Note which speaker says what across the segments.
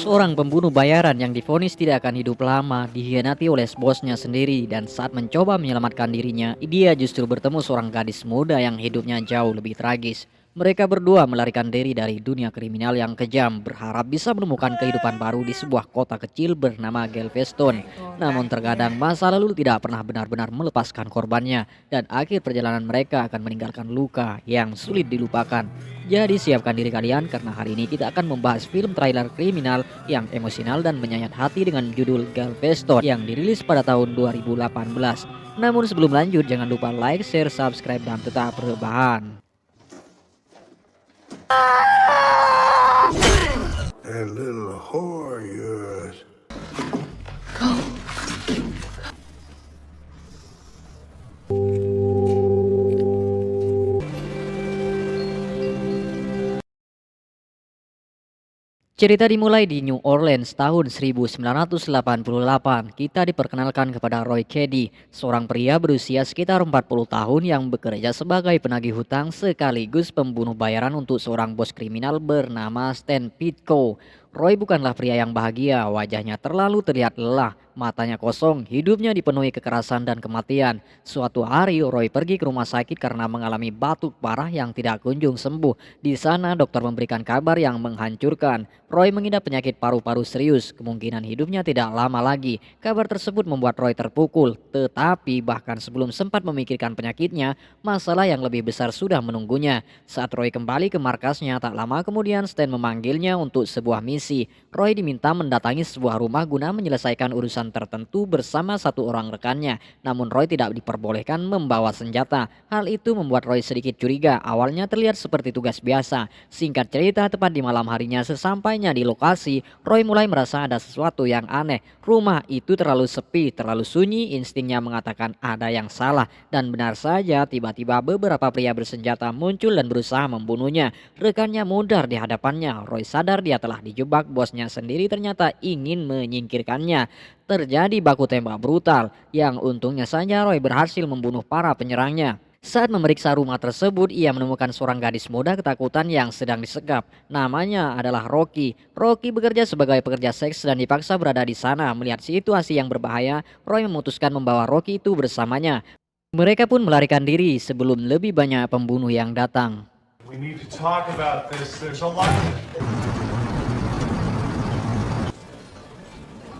Speaker 1: Seorang pembunuh bayaran yang divonis tidak akan hidup lama dikhianati oleh bosnya sendiri, dan saat mencoba menyelamatkan dirinya, dia justru bertemu seorang gadis muda yang hidupnya jauh lebih tragis. Mereka berdua melarikan diri dari dunia kriminal yang kejam, berharap bisa menemukan kehidupan baru di sebuah kota kecil bernama Galveston.
Speaker 2: Ain't going
Speaker 1: Namun
Speaker 2: back there.
Speaker 1: terkadang masa lalu tidak pernah benar-benar melepaskan korbannya, dan akhir perjalanan mereka akan meninggalkan luka yang sulit dilupakan. Jadi siapkan diri kalian karena hari ini kita akan membahas film trailer kriminal yang emosional dan menyayat hati dengan judul Galveston yang dirilis pada tahun 2018. Namun sebelum lanjut jangan lupa like, share, subscribe dan tetap rebahan.
Speaker 3: That little whore of yours.
Speaker 1: Cerita dimulai di New Orleans tahun 1988. Kita diperkenalkan kepada Roy Cady, seorang pria berusia sekitar 40 tahun yang bekerja sebagai penagih hutang sekaligus pembunuh bayaran untuk seorang bos kriminal bernama Stan Pitko. Roy bukanlah pria yang bahagia, wajahnya terlalu terlihat lelah, matanya kosong, hidupnya dipenuhi kekerasan dan kematian. Suatu hari Roy pergi ke rumah sakit karena mengalami batuk parah yang tidak kunjung sembuh. Di sana dokter memberikan kabar yang menghancurkan. Roy mengidap penyakit paru-paru serius, kemungkinan hidupnya tidak lama lagi. Kabar tersebut membuat Roy terpukul, tetapi bahkan sebelum sempat memikirkan penyakitnya, masalah yang lebih besar sudah menunggunya. Saat Roy kembali ke markasnya, tak lama kemudian Stan memanggilnya untuk sebuah misi. Roy diminta mendatangi sebuah rumah guna menyelesaikan urusan tertentu bersama satu orang rekannya. Namun Roy tidak diperbolehkan membawa senjata. Hal itu membuat Roy sedikit curiga. Awalnya terlihat seperti tugas biasa. Singkat cerita, tepat di malam harinya sesampainya di lokasi, Roy mulai merasa ada sesuatu yang aneh. Rumah itu terlalu sepi, terlalu sunyi, instingnya mengatakan ada yang salah. Dan benar saja, tiba-tiba beberapa pria bersenjata muncul dan berusaha membunuhnya. Rekannya mudar di hadapannya. Roy sadar dia telah dijebak, bosnya sendiri ternyata ingin menyingkirkannya. Terjadi baku tembak brutal, yang untungnya saja Roy berhasil membunuh para penyerangnya. Saat memeriksa rumah tersebut, ia menemukan seorang gadis muda ketakutan yang sedang disekap. Namanya adalah Rocky. Rocky bekerja sebagai pekerja seks dan dipaksa berada di sana. Melihat situasi yang berbahaya, Roy memutuskan membawa Rocky itu bersamanya. Mereka pun melarikan diri sebelum lebih banyak pembunuh yang datang.
Speaker 4: We need to talk about this. There's a lot.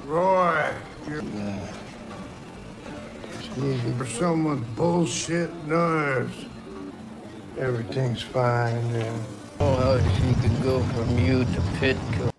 Speaker 3: Roy, you're for someone bullshit nerves. Everything's fine, man.
Speaker 5: Oh, how she could go from you to Pitco.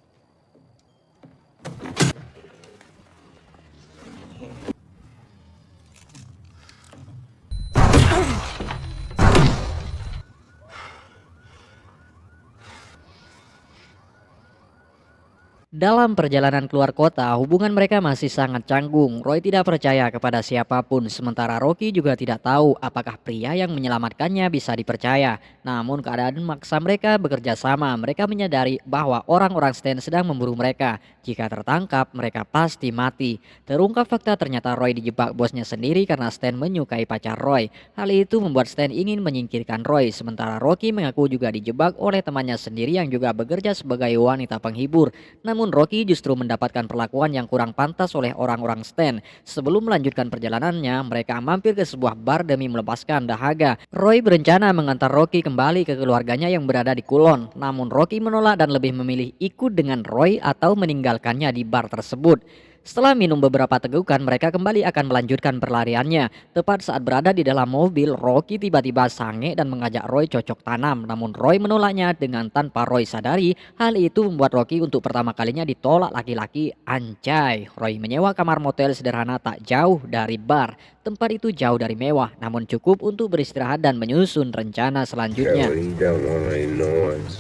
Speaker 1: Dalam perjalanan keluar kota, hubungan mereka masih sangat canggung. Roy tidak percaya kepada siapapun, sementara Rocky juga tidak tahu apakah pria yang menyelamatkannya bisa dipercaya. Namun keadaan memaksa mereka bekerja sama. Mereka menyadari bahwa orang-orang Stan sedang memburu mereka. Jika tertangkap, mereka pasti mati. Terungkap fakta, ternyata Roy dijebak bosnya sendiri karena Stan menyukai pacar Roy. Hal itu membuat Stan ingin menyingkirkan Roy, sementara Rocky mengaku juga dijebak oleh temannya sendiri yang juga bekerja sebagai wanita penghibur. Namun Rocky justru mendapatkan perlakuan yang kurang pantas oleh orang-orang Stan. Sebelum melanjutkan perjalanannya, mereka mampir ke sebuah bar demi melepaskan dahaga. Roy berencana mengantar Rocky kembali ke keluarganya yang berada di Kulon. Namun Rocky menolak dan lebih memilih ikut dengan Roy atau meninggalkannya di bar tersebut. Setelah minum beberapa tegukan, mereka kembali akan melanjutkan perlariannya. Tepat saat berada di dalam mobil, Rocky tiba-tiba sange dan mengajak Roy cocok tanam. Namun Roy menolaknya dengan tanpa Roy sadari. Hal itu membuat Rocky untuk pertama kalinya ditolak laki-laki. Anjay, Roy menyewa kamar motel sederhana tak jauh dari bar. Tempat itu jauh dari mewah, namun cukup untuk beristirahat dan menyusun rencana selanjutnya.
Speaker 3: Kelly, you don't want any noise.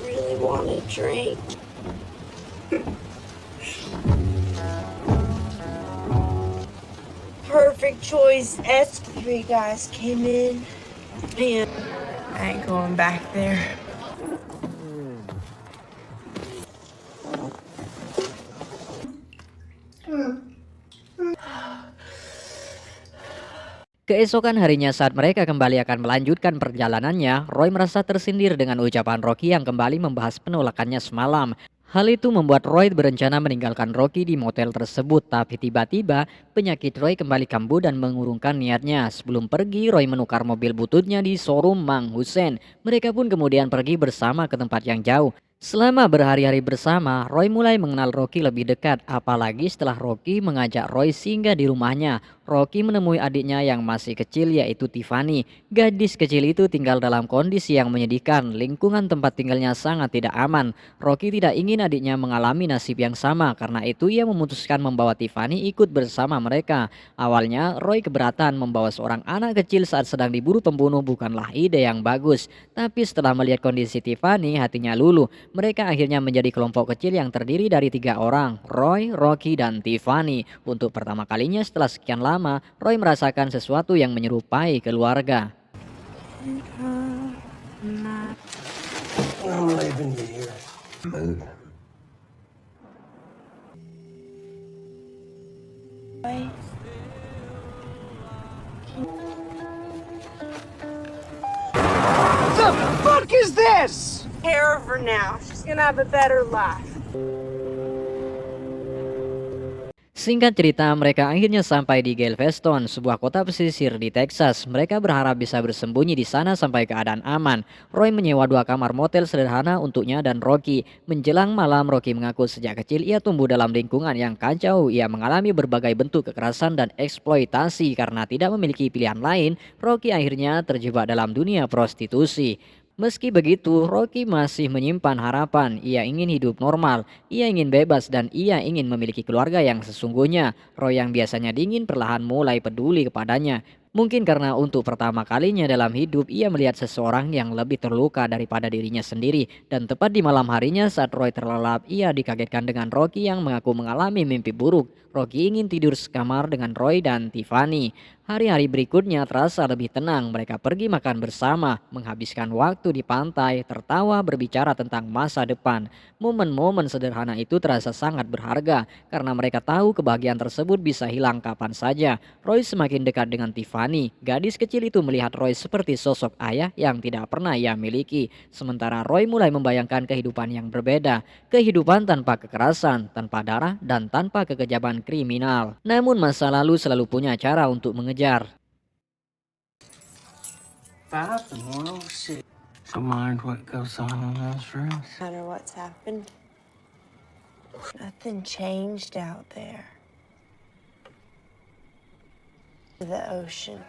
Speaker 2: Really want a drink. Perfect choice. S3 guys came in. Man, I ain't going back there.
Speaker 1: Keesokan harinya saat mereka kembali akan melanjutkan perjalanannya, Roy merasa tersindir dengan ucapan Rocky yang kembali membahas penolakannya semalam. Hal itu membuat Roy berencana meninggalkan Rocky di motel tersebut, tapi tiba-tiba penyakit Roy kembali kambuh dan mengurungkan niatnya. Sebelum pergi, Roy menukar mobil bututnya di showroom Mang Hussein. Mereka pun kemudian pergi bersama ke tempat yang jauh. Selama berhari-hari bersama, Roy mulai mengenal Rocky lebih dekat, apalagi setelah Rocky mengajak Roy singgah di rumahnya. Rocky menemui adiknya yang masih kecil yaitu Tiffany. Gadis kecil itu tinggal dalam kondisi yang menyedihkan, lingkungan tempat tinggalnya sangat tidak aman. Rocky tidak ingin adiknya mengalami nasib yang sama, karena itu ia memutuskan membawa Tiffany ikut bersama mereka. Awalnya Roy keberatan membawa seorang anak kecil saat sedang diburu pembunuh bukanlah ide yang bagus. Tapi setelah melihat kondisi Tiffany, hatinya luluh. Mereka akhirnya menjadi kelompok kecil yang terdiri dari 3 orang, Roy, Rocky, dan Tiffany. Untuk pertama kalinya setelah sekian lama, Roy merasakan sesuatu yang menyerupai keluarga.
Speaker 3: I'm leaving you here. Move.
Speaker 6: Fuck is this?
Speaker 2: Care of her now. She's gonna have a better life.
Speaker 1: Singkat cerita, mereka akhirnya sampai di Galveston, sebuah kota pesisir di Texas. Mereka berharap bisa bersembunyi di sana sampai keadaan aman. Roy menyewa 2 kamar motel sederhana untuknya dan Rocky. Menjelang malam, Rocky mengaku sejak kecil ia tumbuh dalam lingkungan yang kacau. Ia mengalami berbagai bentuk kekerasan dan eksploitasi. Karena tidak memiliki pilihan lain, Rocky akhirnya terjebak dalam dunia prostitusi. Meski begitu, Rocky masih menyimpan harapan. Ia ingin hidup normal, ia ingin bebas, dan ia ingin memiliki keluarga yang sesungguhnya. Roy yang biasanya dingin perlahan mulai peduli kepadanya. Mungkin karena untuk pertama kalinya dalam hidup ia melihat seseorang yang lebih terluka daripada dirinya sendiri. Dan tepat di malam harinya saat Roy terlelap, ia dikagetkan dengan Rocky yang mengaku mengalami mimpi buruk. Rocky ingin tidur sekamar dengan Roy dan Tiffany. Hari-hari berikutnya terasa lebih tenang. Mereka pergi makan bersama, menghabiskan waktu di pantai, tertawa, berbicara tentang masa depan. Momen-momen sederhana itu terasa sangat berharga karena mereka tahu kebahagiaan tersebut bisa hilang kapan saja. Roy semakin dekat dengan Tiffany. Gadis kecil itu melihat Roy seperti sosok ayah yang tidak pernah ia miliki. Sementara Roy mulai membayangkan kehidupan yang berbeda. Kehidupan tanpa kekerasan, tanpa darah, dan tanpa kekejaman kriminal. Namun masa lalu selalu punya cara untuk mengejar.
Speaker 5: 5 and 106. Don't mind what goes on in those rooms.
Speaker 2: No matter what's happened, nothing changed out there. The ocean.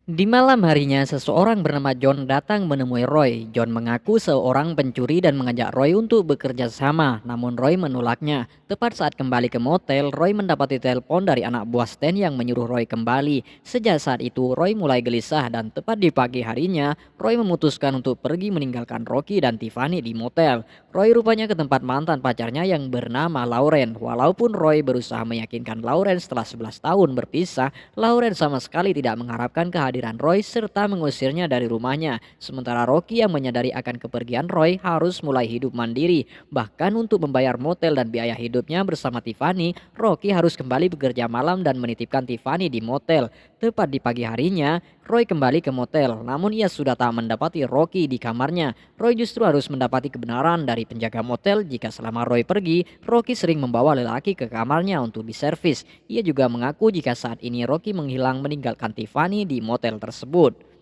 Speaker 1: Di malam harinya, seseorang bernama John datang menemui Roy. John mengaku seorang pencuri dan mengajak Roy untuk bekerja sama, namun Roy menolaknya. Tepat saat kembali ke motel, Roy mendapati telepon dari anak buah Stan yang menyuruh Roy kembali. Sejak saat itu, Roy mulai gelisah dan tepat di pagi harinya, Roy memutuskan untuk pergi meninggalkan Rocky dan Tiffany di motel. Roy rupanya ke tempat mantan pacarnya yang bernama Lauren. Walaupun Roy berusaha meyakinkan Lauren setelah 11 tahun berpisah, Lauren sama sekali tidak mengharapkan kehadiran Roy serta mengusirnya dari rumahnya. Sementara Rocky yang menyadari akan kepergian Roy harus mulai hidup mandiri. Bahkan untuk membayar motel dan biaya hidupnya bersama Tiffany, Rocky harus kembali bekerja malam dan menitipkan Tiffany di motel. Tepat di pagi harinya, Roy kembali ke motel, namun ia sudah tak mendapati Rocky di kamarnya. Roy justru harus mendapati kebenaran dari penjaga motel jika selama Roy pergi, Rocky sering membawa lelaki ke kamarnya untuk diservis. Ia juga mengaku jika saat ini Rocky menghilang meninggalkan Tiffany di motel tersebut.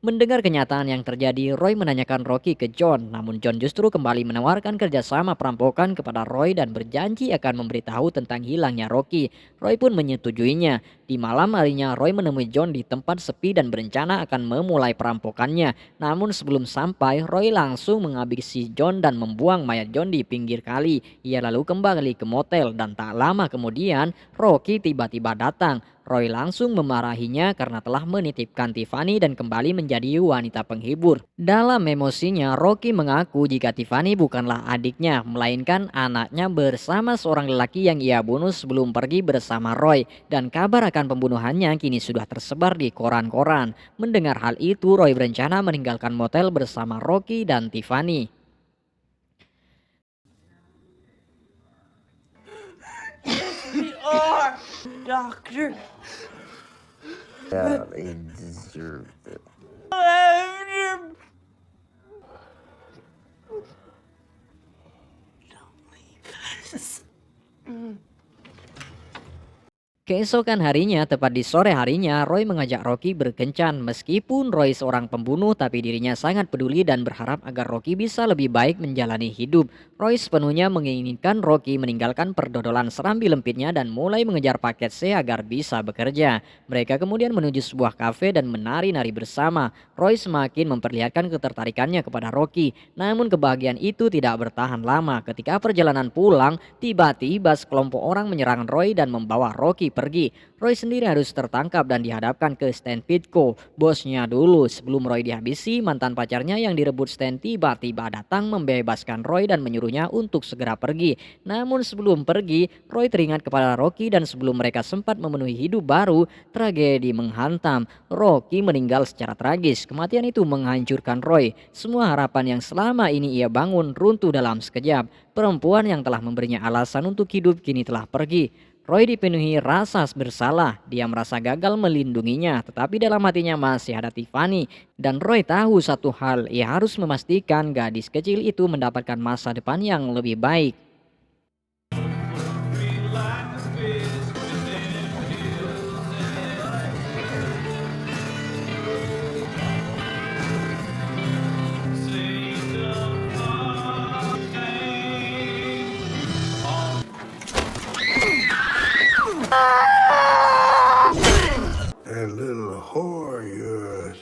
Speaker 1: Mendengar kenyataan yang terjadi, Roy menanyakan Rocky ke John, namun John justru kembali menawarkan kerjasama perampokan kepada Roy dan berjanji akan memberitahu tentang hilangnya Rocky. Roy pun menyetujuinya. Di malam harinya, Roy menemui John di tempat sepi dan berencana akan memulai perampokannya. Namun sebelum sampai, Roy langsung menghabisi John dan membuang mayat John di pinggir kali. Ia lalu kembali ke motel dan tak lama kemudian, Rocky tiba-tiba datang. Roy langsung memarahinya karena telah menitipkan Tiffany dan kembali menjadi wanita penghibur. Dalam emosinya, Rocky mengaku jika Tiffany bukanlah adiknya, melainkan anaknya bersama seorang lelaki yang ia bunuh sebelum pergi bersama Roy. Dan kabar akan pembunuhannya kini sudah tersebar di koran-koran. Mendengar hal itu, Roy berencana meninggalkan motel bersama Rocky dan Tiffany.
Speaker 2: Doctor.
Speaker 3: Yeah, he deserved it.
Speaker 1: Keesokan harinya, tepat di sore harinya, Roy mengajak Rocky berkencan. Meskipun Roy seorang pembunuh, tapi dirinya sangat peduli dan berharap agar Rocky bisa lebih baik menjalani hidup. Roy sepenuhnya menginginkan Rocky meninggalkan perdodolan serambi lempitnya dan mulai mengejar paket C agar bisa bekerja. Mereka kemudian menuju sebuah kafe dan menari-nari bersama. Roy semakin memperlihatkan ketertarikannya kepada Rocky. Namun kebahagiaan itu tidak bertahan lama. Ketika perjalanan pulang, tiba-tiba sekelompok orang menyerang Roy dan membawa Rocky pergi. Roy sendiri harus tertangkap dan dihadapkan ke Stan Pitko, bosnya dulu. Sebelum Roy dihabisi, mantan pacarnya yang direbut Stan tiba-tiba datang membebaskan Roy dan menyuruhnya untuk segera pergi. Namun sebelum pergi, Roy teringat kepada Rocky dan sebelum mereka sempat memenuhi hidup baru, tragedi menghantam. Rocky meninggal secara tragis. Kematian itu menghancurkan Roy. Semua harapan yang selama ini ia bangun runtuh dalam sekejap. Perempuan yang telah memberinya alasan untuk hidup kini telah pergi. Roy dipenuhi rasa bersalah, dia merasa gagal melindunginya, tetapi dalam hatinya masih ada Tiffany. Dan Roy tahu satu hal, ia harus memastikan gadis kecil itu mendapatkan masa depan yang lebih baik.
Speaker 3: That little whore of yours.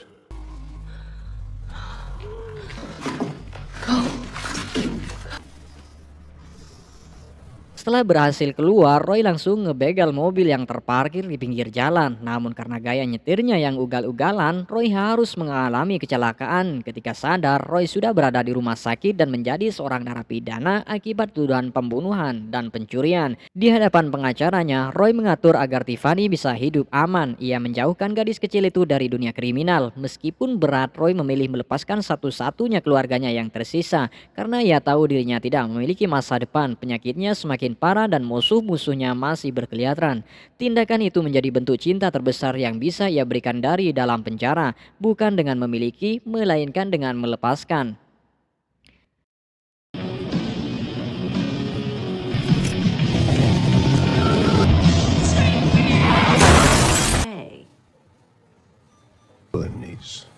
Speaker 1: Setelah berhasil keluar, Roy langsung ngebegal mobil yang terparkir di pinggir jalan. Namun karena gaya nyetirnya yang ugal-ugalan, Roy harus mengalami kecelakaan. Ketika sadar, Roy sudah berada di rumah sakit dan menjadi seorang narapidana akibat tuduhan pembunuhan dan pencurian. Di hadapan pengacaranya, Roy mengatur agar Tiffany bisa hidup aman. Ia menjauhkan gadis kecil itu dari dunia kriminal. Meskipun berat, Roy memilih melepaskan satu-satunya keluarganya yang tersisa. Karena ia tahu dirinya tidak memiliki masa depan, penyakitnya semakin parah dan musuh-musuhnya masih berkeliaran. Tindakan itu menjadi bentuk cinta terbesar yang bisa ia berikan dari dalam penjara, bukan dengan memiliki, melainkan dengan melepaskan.
Speaker 2: Hey.
Speaker 3: Pulling these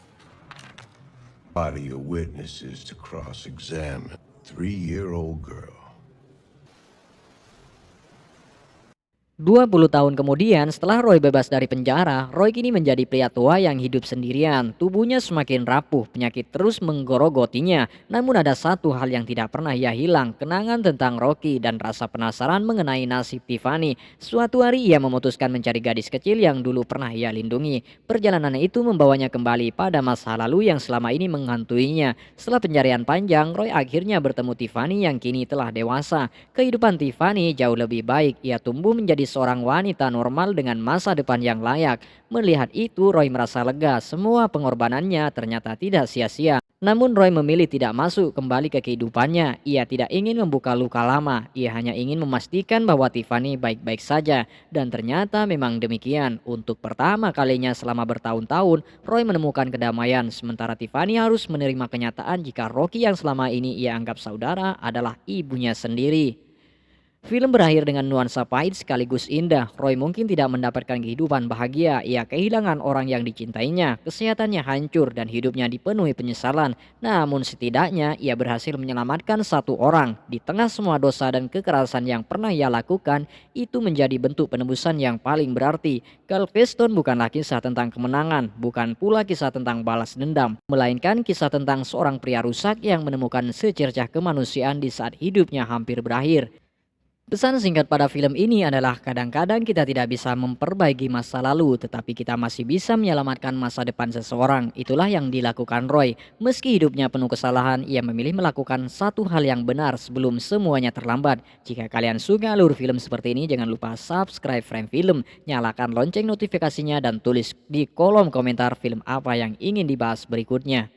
Speaker 3: body of witnesses to cross-examine 3-year-old girl.
Speaker 1: 20 tahun kemudian, setelah Roy bebas dari penjara, Roy kini menjadi pria tua yang hidup sendirian. Tubuhnya semakin rapuh, penyakit terus menggorogotinya. Namun ada satu hal yang tidak pernah ia hilang, kenangan tentang Rocky dan rasa penasaran mengenai nasib Tiffany. Suatu hari ia memutuskan mencari gadis kecil yang dulu pernah ia lindungi. Perjalanan itu membawanya kembali pada masa lalu yang selama ini menghantuinya. Setelah pencarian panjang, Roy akhirnya bertemu Tiffany yang kini telah dewasa. Kehidupan Tiffany jauh lebih baik, ia tumbuh menjadi seorang wanita normal dengan masa depan yang layak. Melihat itu, Roy merasa lega. Semua pengorbanannya ternyata tidak sia-sia. Namun Roy memilih tidak masuk kembali ke kehidupannya. Ia tidak ingin membuka luka lama. Ia hanya ingin memastikan bahwa Tiffany baik-baik saja. Dan ternyata memang demikian. Untuk pertama kalinya selama bertahun-tahun, Roy menemukan kedamaian. Sementara Tiffany harus menerima kenyataan jika Rocky yang selama ini ia anggap saudara adalah ibunya sendiri. Film berakhir dengan nuansa pahit sekaligus indah. Roy mungkin tidak mendapatkan kehidupan bahagia. Ia kehilangan orang yang dicintainya, kesehatannya hancur dan hidupnya dipenuhi penyesalan. Namun setidaknya ia berhasil menyelamatkan satu orang. Di tengah semua dosa dan kekerasan yang pernah ia lakukan, itu menjadi bentuk penebusan yang paling berarti. Galveston bukanlah kisah tentang kemenangan, bukan pula kisah tentang balas dendam, melainkan kisah tentang seorang pria rusak yang menemukan secercah kemanusiaan di saat hidupnya hampir berakhir. Pesan singkat pada film ini adalah kadang-kadang kita tidak bisa memperbaiki masa lalu, tetapi kita masih bisa menyelamatkan masa depan seseorang. Itulah yang dilakukan Roy. Meski hidupnya penuh kesalahan, ia memilih melakukan satu hal yang benar sebelum semuanya terlambat. Jika kalian suka alur film seperti ini, jangan lupa subscribe Frame Film, nyalakan lonceng notifikasinya dan tulis di kolom komentar film apa yang ingin dibahas berikutnya.